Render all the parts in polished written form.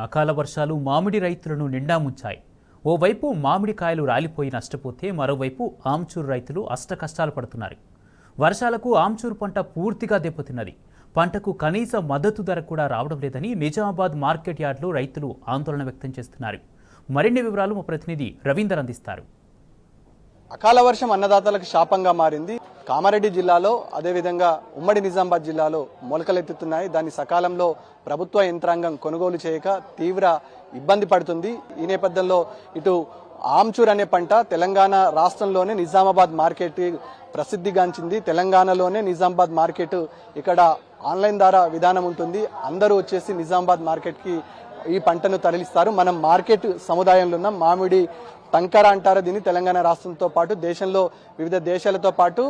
అకాల వర్షాలు మామిడి రైతులను నిండా ముంచాయి. ఓవైపు మామిడికాయలు రాలిపోయి నష్టపోతే మరోవైపు ఆమ్చూరు రైతులు అష్టకష్టాలు పడుతున్నారు. వర్షాలకు ఆమ్చూరు పంట పూర్తిగా దెబ్బతిన్నది. పంటకు కనీస మద్దతు ధర కూడా రావడం లేదని నిజామాబాద్ మార్కెట్ యార్డులో రైతులు ఆందోళన వ్యక్తం చేస్తున్నారు. మరిన్ని వివరాలు మా ప్రతినిధి రవీందర్ అందిస్తారు. అకాల వర్షం అన్నదాతలకు శాపంగా మారింది. కామారెడ్డి జిల్లాలో అదేవిధంగా ఉమ్మడి నిజామాబాద్ జిల్లాలో మొలకలెత్తుతున్నాయి. దాన్ని సకాలంలో ప్రభుత్వ యంత్రాంగం కొనుగోలు చేయక తీవ్ర ఇబ్బంది పడుతుంది. ఈ నేపథ్యంలో ఇటు ఆమ్చూర్ అనే పంట తెలంగాణ రాష్ట్రంలోనే నిజామాబాద్ మార్కెట్ ప్రసిద్ధిగాంచింది. తెలంగాణలోనే నిజామాబాద్ మార్కెట్ ఇక్కడ ఆన్లైన్ ద్వారా విధానం ఉంటుంది. అందరూ వచ్చేసి నిజామాబాద్ మార్కెట్కి ఈ పంటను తరలిస్తారు. మనం మార్కెట్ సముదాయంలో ఉన్నాం. మామిడి టంకర అంటారు దీన్ని. తెలంగాణ రాష్ట్రంతో పాటు దేశంలో వివిధ దేశాలతో పాటు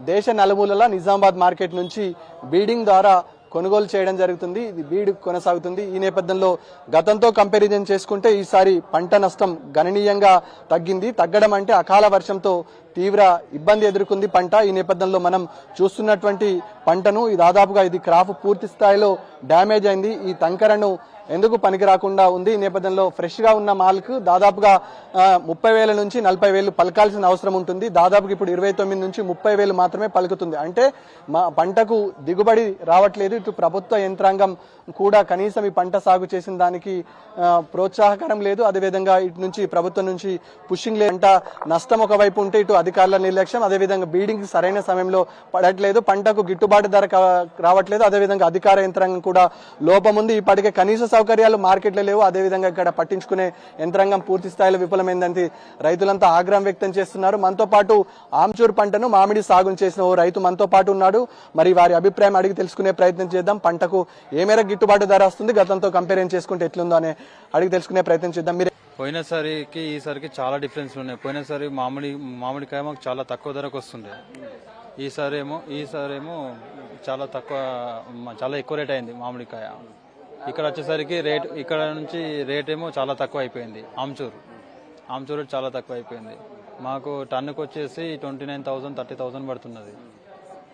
దేశ నలుమూలలా నిజామాబాద్ మార్కెట్ నుంచి బీడింగ్ ద్వారా కొనుగోలు చేయడం జరుగుతుంది. ఇది బీడ్ కొనసాగుతుంది. ఈ నేపథ్యంలో గతంతో కంపారిజన్ చేసుకుంటే ఈసారి పంట నష్టం గణనీయంగా తగ్గింది. తగ్గడం అంటే అకాల వర్షంతో తీవ్ర ఇబ్బంది ఎదుర్కొంది పంట. ఈ నేపథ్యంలో మనం చూస్తున్నటువంటి పంటను దాదాపుగా ఇది క్రాప్ పూర్తి స్థాయిలో డ్యామేజ్ అయింది. ఈ టంకరను ఎందుకు పనికి రాకుండా ఉంది. ఈ నేపథ్యంలో ఫ్రెష్ గా ఉన్న మాల్కు దాదాపుగా 30,000 నుంచి 40,000 పలకాల్సిన అవసరం ఉంటుంది. దాదాపుగా ఇప్పుడు 29 నుంచి 30,000 మాత్రమే పలుకుతుంది. అంటే మా పంటకు దిగుబడి రావట్లేదు. ఇటు ప్రభుత్వ యంత్రాంగం కూడా కనీసం ఈ పంట సాగు చేసిన దానికి ప్రోత్సాహకరం లేదు. అదేవిధంగా ఇటు నుంచి ప్రభుత్వం నుంచి పుషింగ్ లేదు. పంట నష్టం ఒకవైపు ఉంటే ఇటు అధికారుల నిర్లక్ష్యం, అదేవిధంగా బీడింగ్ సరైన సమయంలో పడట్లేదు. పంటకు గిట్టుబాటు ధర రావట్లేదు. అదేవిధంగా అధికార యంత్రాంగం కూడా లోపం ఉంది. ఇప్పటికే కనీస సౌకర్యాలు మార్కెట్లో లేవు. అదేవిధంగా ఇక్కడ పట్టించుకునే యంత్రాంగం పూర్తి స్థాయిలో విఫలమైందని రైతులంతా ఆగ్రహం వ్యక్తం చేస్తున్నారు. మనతో పాటు ఆమ్చూర్ పంటను మామిడి సాగు చేసిన ఓ రైతు మనతో పాటు ఉన్నాడు. మరి వారి అభిప్రాయం అడిగి తెలుసుకునే ప్రయత్నం చేద్దాం. పంటకు ఏ మేరకు గిట్టుబాటు ధర వస్తుంది, గతంతో కంపేర్ చేసుకుంటే ఎట్లుందో అని అడిగి తెలుసుకునే ప్రయత్నం చేద్దాం. మీరు పోయినసారికి ఈసారికి చాలా డిఫరెన్స్ ఉన్నాయి. పోయినసారి మామిడికాయ మాకు చాలా తక్కువ ధరకు వస్తుండే. ఈసారేమో చాలా ఎక్కువ రేట్ అయింది మామిడికాయ. ఇక్కడ వచ్చేసరికి ఇక్కడ నుంచి రేట్ ఏమో చాలా తక్కువ అయిపోయింది. ఆమ్చూర్ చాలా తక్కువ అయిపోయింది. మాకు టన్నుకు వచ్చేసి 29,000 30,000 పడుతున్నది.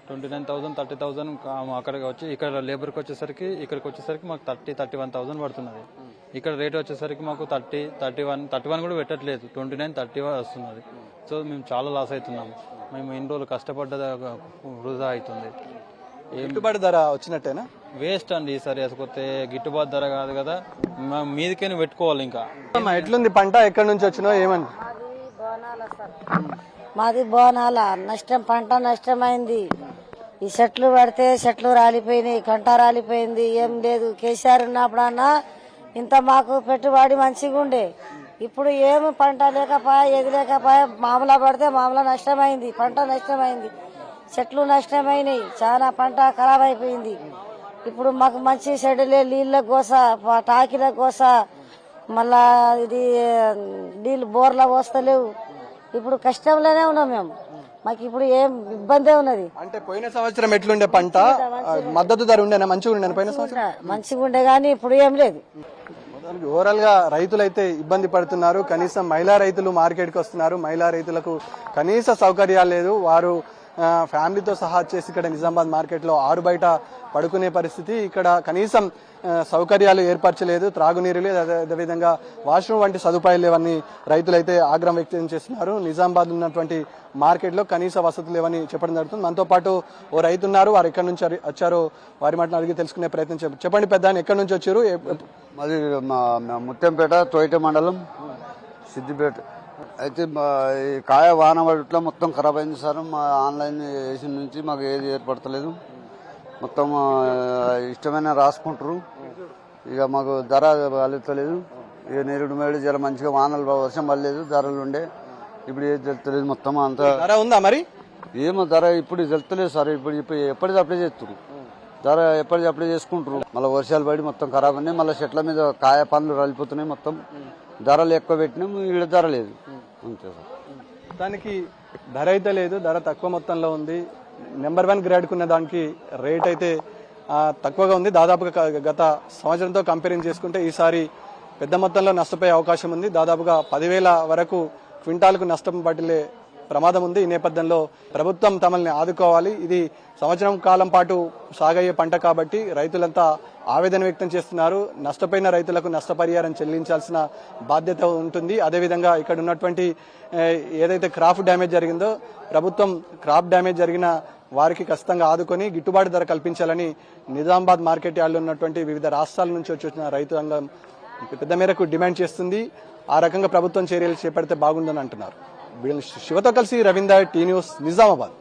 29,000 30,000 అక్కడికి వచ్చి ఇక్కడ లేబర్కి వచ్చేసరికి ఇక్కడికి వచ్చేసరికి మాకు 30,000 31,000 పడుతున్నది. ఇక్కడ రేట్ వచ్చేసరికి మాకు 31 కూడా పెట్టట్లేదు. 29 30 వస్తున్నది. సో మేము చాలా లాస్ అవుతున్నాము. మేము ఇన్ని రోజులు కష్టపడ్డ వృధా అవుతుంది. గిట్టుబాటు ధర వచ్చినట్టేనా? వేస్ట్ అండి. ఈసారి వేసుకొస్తే గిట్టుబాటు ధర కాదు కదా, మీదకే పెట్టుకోవాలి. ఇంకా ఎట్లుంది పంట? ఎక్కడి నుంచి వచ్చినా ఏమని? మాది బోనాల పంట నష్టమైంది. ఈ చెట్లు పడితే చెట్లు రాలిపోయినాయి, కంట రాలిపోయింది. ఏం లేదు. కేసీఆర్ ఉన్నప్పుడన్నా ఇంత మాకు పెట్టుబడి మంచిగా ఉండే. ఇప్పుడు ఏమి పంట లేకపోయా, ఏది లేకపోయా, మామూలు పడితే మామూలు నష్టమైంది. పంట నష్టమైంది, చెట్లు నష్టమైనాయి, చాలా పంట ఖరాబ్ అయిపోయింది. ఇప్పుడు మాకు మంచి చెడులే, నీళ్ళ కోస, టాకీల కోస, మళ్ళా ఇది నీళ్ళు బోర్ల పోస్తలేవు. ఇప్పుడు కష్టంలోనే ఉన్నాం మేము. మాకు ఇప్పుడు ఏం ఇబ్బంది ఉన్నది. అంటే పోయిన సంవత్సరం ఎట్లుండే పంట? మద్దతు ధర ఉండేనా? మంచిగా ఉండే పోయిన సంవత్సరం? మంచిగా ఉండే కానీ ఇప్పుడు ఏం లేదు. ఓవరాల్ గా రైతులైతే ఇబ్బంది పడుతున్నారు. కనీసం మహిళా రైతులు మార్కెట్ కి వస్తున్నారు. మహిళా రైతులకు కనీస సౌకర్యాలు లేదు. వారు ఫ్యామిలీతో సహా వచ్చేసి ఇక్కడ నిజామాబాద్ మార్కెట్ లో ఆరు బయట పడుకునే పరిస్థితి. ఇక్కడ కనీసం సౌకర్యాలు ఏర్పరచలేదు. త్రాగునీరు లేదు, అదేవిధంగా వాష్రూమ్ వంటి సదుపాయాలు లేవని రైతులైతే ఆగ్రహం వ్యక్తం చేస్తున్నారు. నిజామాబాద్ ఉన్నటువంటి మార్కెట్ లో కనీస వసతులు లేవని చెప్పడం జరుగుతుంది. మనతో పాటు ఓ రైతు ఉన్నారు. వారు ఎక్కడి నుంచి వచ్చారో వారి మాటను అడిగి తెలుసుకునే ప్రయత్నం చెప్పండి. పెద్ద ఎక్కడి నుంచి వచ్చారు? మాది ముత్యంపేట, తోయిట మండలం, సిద్దిపేట. అయితే ఈ కాయ వాన పడట్లా మొత్తం ఖరాబ్ అయింది సార్. మా ఆన్లైన్ వేసిన నుంచి మాకు ఏది ఏర్పడతలేదు. మొత్తం ఇష్టమైన రాసుకుంటారు. ఇక మాకు ధర వెళ్తలేదు. ఇక నేరుడు మేడు జర మంచిగా వానలు వర్షం పడలేదు, ధరలు ఉండే. ఇప్పుడు ఏది తెలుస్తలేదు. మొత్తం అంతా ధర ఉందా మరి? ఏమో ధర ఇప్పుడు తెలుస్తలేదు సార్. ఇప్పుడు ఎప్పటిది అప్లై చేస్తున్నారు. ధర ఎప్పటిది అప్లై చేసుకుంటారు. మళ్ళీ వర్షాలు పడి మొత్తం ఖరాబ్ ఉన్నాయి. మళ్ళీ చెట్ల మీద కాయ పండ్లు రాలిపోతున్నాయి. మొత్తం ధరలు ఎక్కువ పెట్టినాం, ఈడ ధర లేదు. అంతే సార్. దానికి ధర అయితే లేదు, ధర తక్కువ మొత్తంలో ఉంది. నెంబర్ 1 గ్రేడ్ కున్న దానికి రేట్ అయితే తక్కువగా ఉంది. దాదాపుగా గత సంవత్సరంతో కంపేరింగ్ చేసుకుంటే ఈసారి పెద్ద మొత్తంలో నష్టపోయే అవకాశం ఉంది. దాదాపుగా 10,000 వరకు క్వింటాల్కు నష్టం పట్టిలే ప్రమాదం ఉంది. ఈ నేపథ్యంలో ప్రభుత్వం తమల్ని ఆదుకోవాలి. ఇది సంవత్సరం కాలం పాటు సాగయ్యే పంట కాబట్టి రైతులంతా ఆవేదన వ్యక్తం చేస్తున్నారు. నష్టపోయిన రైతులకు నష్టపరిహారం చెల్లించాల్సిన బాధ్యత ఉంటుంది. అదేవిధంగా ఇక్కడ ఉన్నటువంటి ఏదైతే క్రాప్ డ్యామేజ్ జరిగిందో ప్రభుత్వం క్రాప్ డ్యామేజ్ జరిగిన వారికి ఖచ్చితంగా ఆదుకొని గిట్టుబాటు ధర కల్పించాలని నిజామాబాద్ మార్కెట్ యార్డులో ఉన్నటువంటి వివిధ రాష్ట్రాల నుంచి వచ్చిన రైతాంగం పెద్ద మేరకు డిమాండ్ చేస్తుంది. ఆ రకంగా ప్రభుత్వం చర్యలు చేపడితే బాగుందని అంటున్నారు. శివతో కలిసి రవీందర్, టీ న్యూస్, నిజామాబాద్.